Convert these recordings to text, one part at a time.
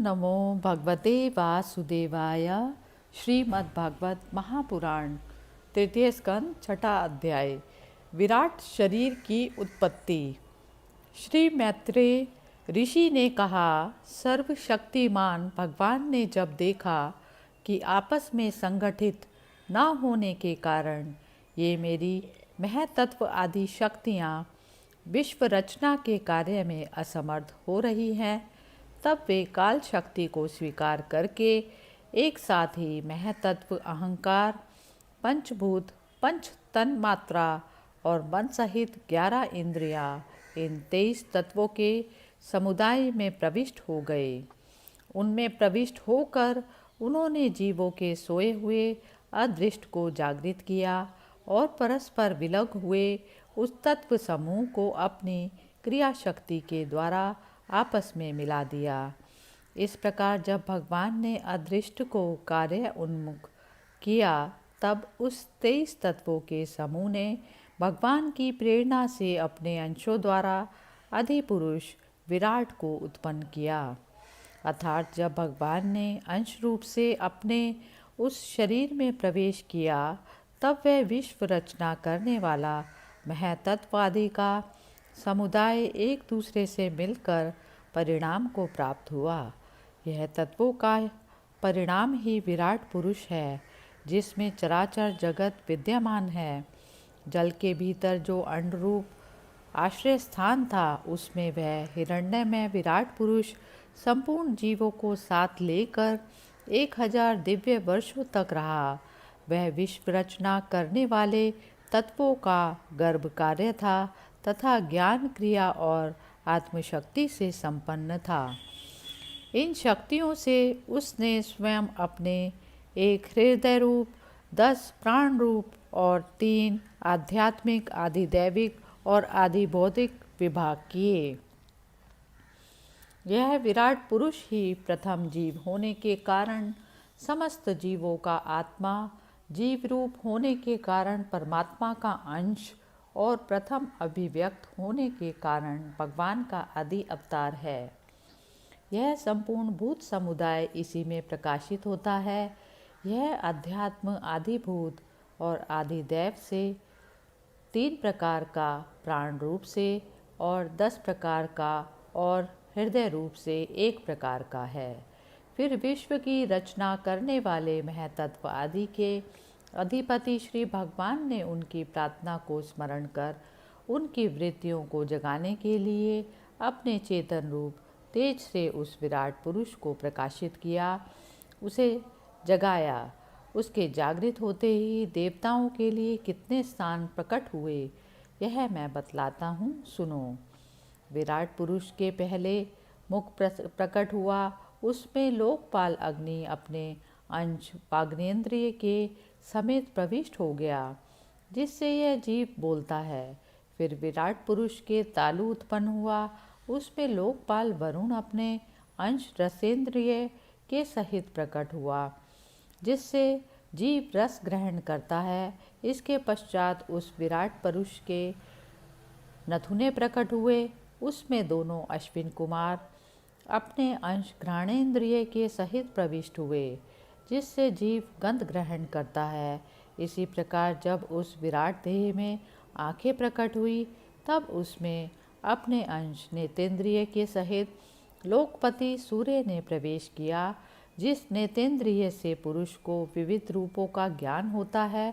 नमो भगवते वासुदेवाय। श्रीमद्भागवत महापुराण तृतीय स्कंद छठा अध्याय। विराट शरीर की उत्पत्ति। श्री मैत्रेय ऋषि ने कहा, सर्वशक्तिमान भगवान ने जब देखा कि आपस में संगठित न होने के कारण ये मेरी महतत्व आदि शक्तियाँ विश्व रचना के कार्य में असमर्थ हो रही हैं, तब वे काल शक्ति को स्वीकार करके एक साथ ही महतत्व अहंकार, पंचभूत, पंच तन मात्रा और मन सहित 11 इंद्रियां इन 23 तत्वों के समुदाय में प्रविष्ट हो गए। उनमें प्रविष्ट होकर उन्होंने जीवों के सोए हुए अदृष्ट को जागृत किया और परस्पर विलग हुए उस तत्व समूह को अपनी क्रिया शक्ति के द्वारा आपस में मिला दिया। इस प्रकार जब भगवान ने अदृष्ट को कार्य उन्मुख किया, तब उस 23 तत्वों के समूह ने भगवान की प्रेरणा से अपने अंशों द्वारा अधिपुरुष विराट को उत्पन्न किया। अर्थात जब भगवान ने अंश रूप से अपने उस शरीर में प्रवेश किया, तब वह विश्व रचना करने वाला महतत्वादि का समुदाय एक दूसरे से मिलकर परिणाम को प्राप्त हुआ। यह तत्वों का परिणाम ही विराट पुरुष है, जिसमें चराचर जगत विद्यमान है। जल के भीतर जो अंडरूप आश्रय स्थान था, उसमें वह हिरण्यमय विराट पुरुष संपूर्ण जीवों को साथ लेकर 1000 दिव्य वर्षों तक रहा। वह विश्व रचना करने वाले तत्वों का गर्भ कार्य था तथा ज्ञान, क्रिया और आत्मशक्ति से संपन्न था। इन शक्तियों से उसने स्वयं अपने एक हृदय रूप, 10 प्राण रूप और 3 आध्यात्मिक, आधिदैविक और आधिभौतिक विभाग किए। यह विराट पुरुष ही प्रथम जीव होने के कारण समस्त जीवों का आत्मा, जीव रूप होने के कारण परमात्मा का अंश और प्रथम अभिव्यक्त होने के कारण भगवान का आदि अवतार है। यह संपूर्ण भूत समुदाय इसी में प्रकाशित होता है। यह अध्यात्म, आदिभूत और आदिदैव से 3 प्रकार का, प्राण रूप से और 10 प्रकार का और हृदय रूप से 1 प्रकार का है। फिर विश्व की रचना करने वाले महतत्व आदि के अधिपति श्री भगवान ने उनकी प्रार्थना को स्मरण कर उनकी वृत्तियों को जगाने के लिए अपने चेतन रूप तेज से उस विराट पुरुष को प्रकाशित किया, उसे जगाया। उसके जागृत होते ही देवताओं के लिए कितने स्थान प्रकट हुए, यह मैं बतलाता हूँ, सुनो। विराट पुरुष के पहले मुख प्रकट हुआ, उसमें लोकपाल अग्नि अपने अंश वाग्नेन्द्रिय के समेत प्रविष्ट हो गया, जिससे यह जीव बोलता है। फिर विराट पुरुष के तालु उत्पन्न हुआ, उसमें लोकपाल वरुण अपने अंश रसेंद्रिय के सहित प्रकट हुआ, जिससे जीव रस ग्रहण करता है। इसके पश्चात उस विराट पुरुष के नथुने प्रकट हुए, उसमें दोनों अश्विन कुमार अपने अंश घ्राणेन्द्रिय के सहित प्रविष्ट हुए, जिससे जीव गंध ग्रहण करता है। इसी प्रकार जब उस विराट देह में आंखें प्रकट हुई, तब उसमें अपने अंश नेतेंद्रिय के सहित लोकपति सूर्य ने प्रवेश किया। जिस नेतेंद्रिय से पुरुष को विविध रूपों का ज्ञान होता है।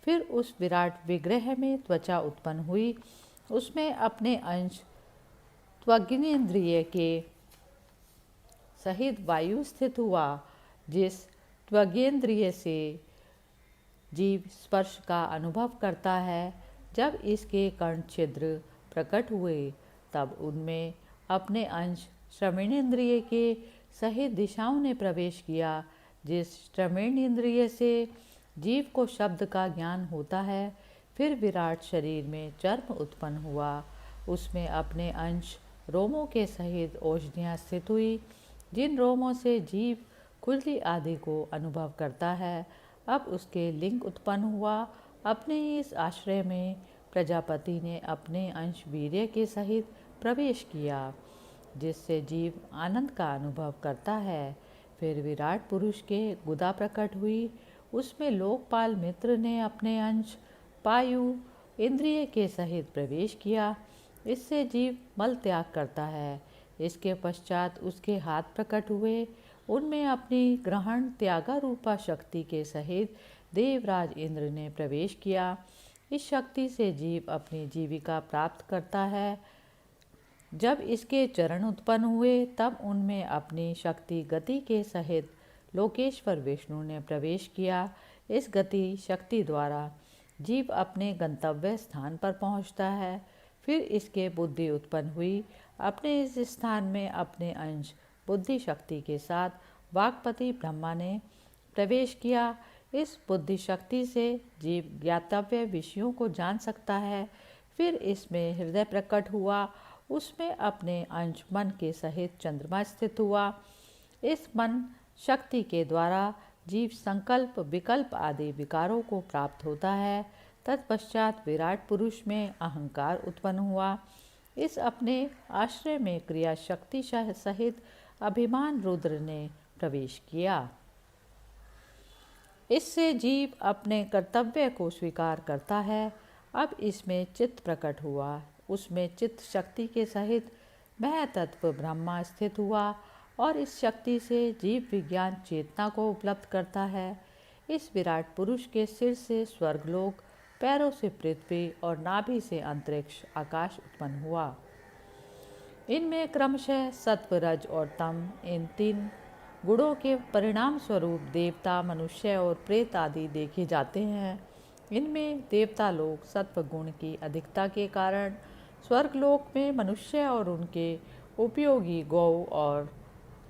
फिर उस विराट विग्रह में त्वचा उत्पन्न हुई, उसमें अपने अंश त्वग्नेन्द्रिय के सहित वायु स्थित हुआ। जिस त्वगेंद्रिय से जीव स्पर्श का अनुभव करता है। जब इसके कर्ण छिद्र प्रकट हुए, तब उनमें अपने अंश श्रवणेन्द्रिय के सहित दिशाओं ने प्रवेश किया। जिस श्रवणेन्द्रिय से जीव को शब्द का ज्ञान होता है। फिर विराट शरीर में चर्म उत्पन्न हुआ, उसमें अपने अंश रोमों के सहित औषधियाँ स्थित हुई, जिन रोमों से जीव खुजली आदि को अनुभव करता है। अब उसके लिंग उत्पन्न हुआ, अपने इस आश्रय में प्रजापति ने अपने अंश वीर्य के सहित प्रवेश किया। जिससे जीव आनंद का अनुभव करता है। फिर विराट पुरुष के गुदा प्रकट हुई। उसमें लोकपाल मित्र ने अपने अंश पायु इंद्रिय के सहित प्रवेश किया। इससे जीव मल त्याग करता है। इसके पश्चात उसके हाथ प्रकट हुए। उनमें अपनी ग्रहण त्यागा रूपा शक्ति के सहित देवराज इंद्र ने प्रवेश किया। इस शक्ति से जीव अपनी जीविका प्राप्त करता है। जब इसके चरण उत्पन्न हुए तब उनमें अपनी शक्ति गति के सहित लोकेश्वर विष्णु ने प्रवेश किया। इस गति शक्ति द्वारा जीव अपने गंतव्य स्थान पर पहुंचता है। फिर इसके बुद्धि उत्पन्न हुई। अपने इस स्थान में अपने अंश बुद्धि शक्ति के साथ वाक्पति ब्रह्मा ने प्रवेश किया। इस बुद्धि शक्ति से जीव ज्ञातव्य विषयों को जान सकता है। फिर इसमें हृदय प्रकट हुआ। उसमें अपने अंश मन के सहित चंद्रमा स्थित हुआ। इस मन शक्ति के द्वारा जीव संकल्प विकल्प आदि विकारों को प्राप्त होता है। तत्पश्चात विराट पुरुष में अहंकार उत्पन्न हुआ। इस अपने आश्रय में क्रिया शक्ति सहित अभिमान रुद्र ने प्रवेश किया। इससे जीव अपने कर्तव्य को स्वीकार करता है। अब इसमें चित्त प्रकट हुआ। उसमें चित्त शक्ति के सहित महतत्व ब्रह्मा स्थित हुआ और इस शक्ति से जीव विज्ञान चेतना को उपलब्ध करता है। इस विराट पुरुष के सिर से स्वर्गलोक, पैरों से पृथ्वी और नाभि से अंतरिक्ष आकाश उत्पन्न हुआ। इनमें क्रमशः सत्व, रज और तम, इन तीन गुणों के परिणाम स्वरूप देवता, मनुष्य और प्रेत आदि देखे जाते हैं। इनमें देवता लोग सत्व गुण की अधिकता के कारण स्वर्गलोक में मनुष्य और उनके उपयोगी गौ और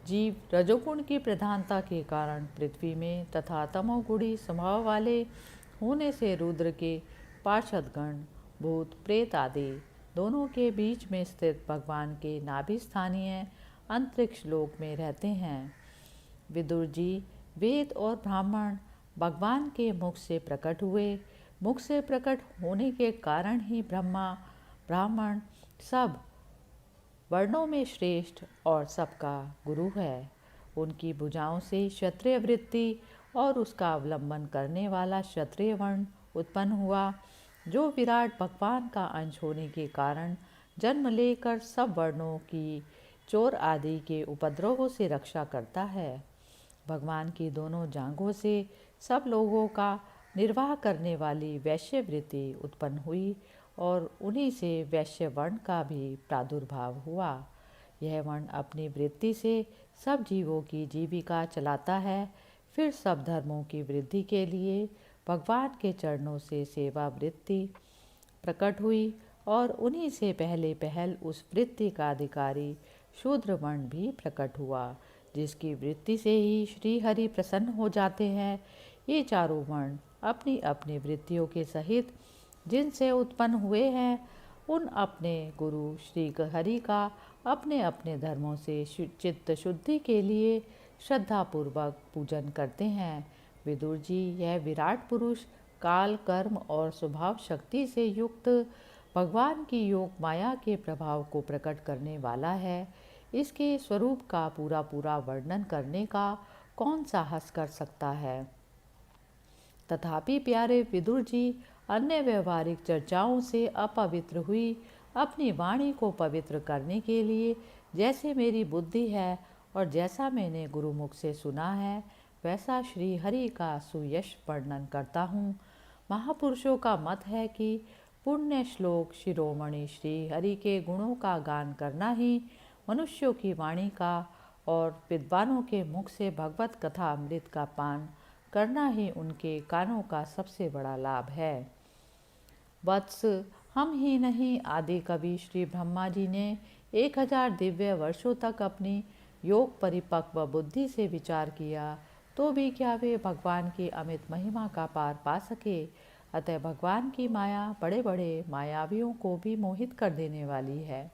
जीव रजोगुण की प्रधानता के कारण पृथ्वी में तथा तमोगुणी स्वभाव वाले होने से रुद्र के पार्षदगण, भूत प्रेत आदि दोनों के बीच में स्थित भगवान के नाभि स्थानीय अंतरिक्ष लोक में रहते हैं। विदुर जी, वेद और ब्राह्मण भगवान के मुख से प्रकट हुए। मुख से प्रकट होने के कारण ही ब्रह्मा ब्राह्मण सब वर्णों में श्रेष्ठ और सबका गुरु है। उनकी भुजाओं से क्षत्रिय वृत्ति और उसका अवलंबन करने वाला क्षत्रिय वर्ण उत्पन्न हुआ, जो विराट भगवान का अंश होने के कारण जन्म लेकर सब वर्णों की चोर आदि के उपद्रवों से रक्षा करता है। भगवान की दोनों जांघों से सब लोगों का निर्वाह करने वाली वैश्य वृत्ति उत्पन्न हुई और उन्हीं से वैश्य वर्ण का भी प्रादुर्भाव हुआ। यह वर्ण अपनी वृत्ति से सब जीवों की जीविका चलाता है। फिर सब धर्मों की वृद्धि के लिए भगवान के चरणों से सेवा वृत्ति प्रकट हुई और उन्हीं से पहले पहल उस वृत्ति का अधिकारी शूद्र वर्ण भी प्रकट हुआ, जिसकी वृत्ति से ही श्री हरि प्रसन्न हो जाते हैं। ये चारों वर्ण अपनी अपनी वृत्तियों के सहित जिनसे उत्पन्न हुए हैं, उन अपने गुरु श्री हरि का अपने अपने धर्मों से चित्त शुद्धि के लिए श्रद्धापूर्वक पूजन करते हैं। विदुर जी, यह विराट पुरुष काल, कर्म और स्वभाव शक्ति से युक्त भगवान की योग माया के प्रभाव को प्रकट करने वाला है। इसके स्वरूप का पूरा पूरा वर्णन करने का कौन साहस कर सकता है। तथापि प्यारे विदुर जी, अन्य व्यवहारिक चर्चाओं से अपवित्र हुई अपनी वाणी को पवित्र करने के लिए जैसे मेरी बुद्धि है और जैसा मैंने गुरुमुख से सुना है, वैसा श्री हरि का सुयश वर्णन करता हूँ। महापुरुषों का मत है कि पुण्य श्लोक शिरोमणि श्री हरि के गुणों का गान करना ही मनुष्यों की वाणी का और विद्वानों के मुख से भगवत कथा अमृत का पान करना ही उनके कानों का सबसे बड़ा लाभ है। वत्स, हम ही नहीं, आदि कवि श्री ब्रह्मा जी ने 1000 दिव्य वर्षों तक अपनी योग परिपक्व बुद्धि से विचार किया, तो भी क्या वे भगवान की अमित महिमा का पार पा सके। अतः भगवान की माया बड़े बड़े मायावियों को भी मोहित कर देने वाली है।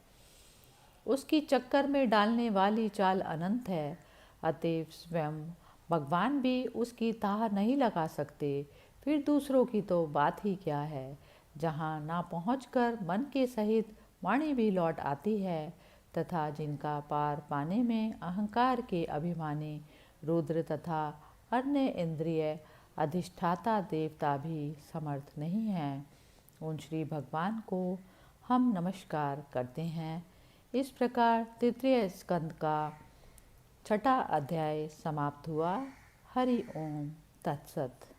उसकी चक्कर में डालने वाली चाल अनंत है। अतएव स्वयं भगवान भी उसकी ताह नहीं लगा सकते, फिर दूसरों की तो बात ही क्या है। जहाँ ना पहुँचकर मन के सहित वाणी भी लौट आती है, तथा जिनका पार पाने में अहंकार के अभिमानी रुद्र तथा अन्य इंद्रिय अधिष्ठाता देवता भी समर्थ नहीं हैं, उन श्री भगवान को हम नमस्कार करते हैं। इस प्रकार तृतीय स्कंद का छठा अध्याय समाप्त हुआ। हरि ओम तत्सत।